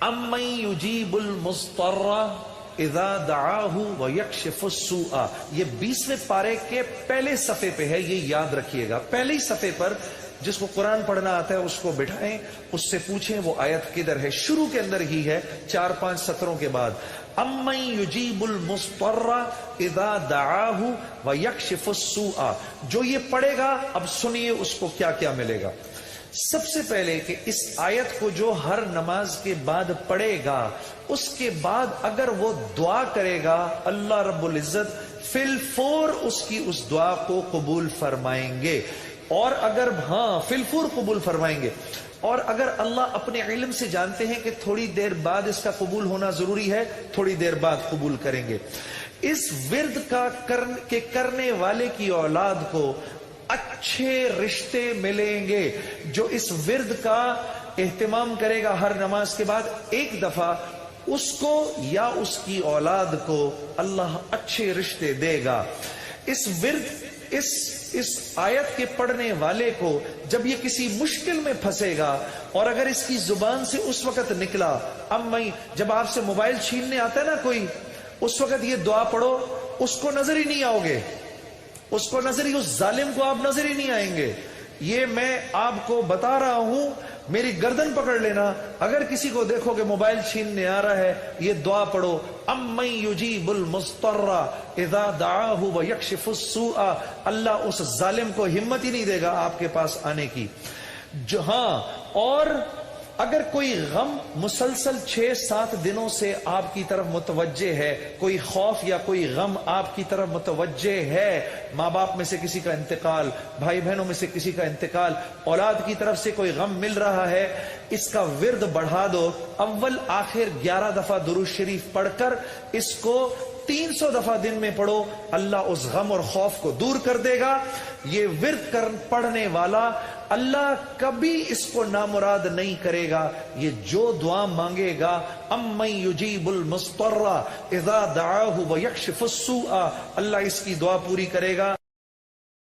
امن یجیب المضطر اذا دعاہ ویکشف السوء، یہ 20ویں پارے کے پہلے صفحے پہ ہے، یہ یاد رکھیے گا۔ پہلے ہی صفحے پر جس کو قرآن پڑھنا آتا ہے اس کو بٹھائیں، اس سے پوچھیں وہ آیت کدھر ہے، شروع کے اندر ہی ہے 4-5 سطروں کے بعد۔ امن یجیب المضطر اذا دعاہ ویکشف السوء، جو یہ پڑھے گا اب سنیے اس کو کیا کیا ملے گا۔ سب سے پہلے کہ اس آیت کو جو ہر نماز کے بعد پڑھے گا، اس کے بعد اگر وہ دعا کرے گا اللہ رب العزت فی الفور اس کی اس دعا کو قبول فرمائیں گے، اور اگر فی الفور قبول فرمائیں گے، اور اگر اللہ اپنے علم سے جانتے ہیں کہ تھوڑی دیر بعد اس کا قبول ہونا ضروری ہے، تھوڑی دیر بعد قبول کریں گے۔ اس ورد کا کرنے والے کی اولاد کو اچھے رشتے ملیں گے۔ جو اس ورد کا اہتمام کرے گا ہر نماز کے بعد ایک دفعہ، اس کو یا اس کی اولاد کو اللہ اچھے رشتے دے گا۔ اس ورد اس آیت کے پڑھنے والے کو جب یہ کسی مشکل میں پھنسے گا، اور اگر اس کی زبان سے اس وقت نکلا، جب آپ سے موبائل چھیننے آتا ہے نا کوئی، اس وقت یہ دعا پڑھو، اس کو نظر ہی نہیں آؤ گے، اس کو نظر ہی، اس ظالم کو آپ نظر ہی نہیں آئیں گے۔ یہ میں آپ کو بتا رہا ہوں، میری گردن پکڑ لینا، اگر کسی کو دیکھو کہ موبائل چھیننے آ رہا ہے، یہ دعا پڑھو، امن یجیب المضطر اذا دعاہ ویکشف السوء، اللہ اس ظالم کو ہمت ہی نہیں دے گا آپ کے پاس آنے کی۔ اور اگر کوئی غم مسلسل 6-7 دنوں سے آپ کی طرف متوجہ ہے، کوئی خوف یا کوئی غم آپ کی طرف متوجہ ہے، ماں باپ میں سے کسی کا انتقال، بھائی بہنوں میں سے کسی کا انتقال، اولاد کی طرف سے کوئی غم مل رہا ہے، اس کا ورد بڑھا دو، اول آخر 11 دفعہ درود شریف پڑھ کر اس کو 300 دفعہ دن میں پڑھو، اللہ اس غم اور خوف کو دور کر دے گا۔ یہ ورد پڑھنے والا اللہ کبھی اس کو نامراد نہیں کرے گا۔ یہ جو دعا مانگے گا، امن یجیب المضطر اذا دعاہ ویکشف السوء، اللہ اس کی دعا پوری کرے گا۔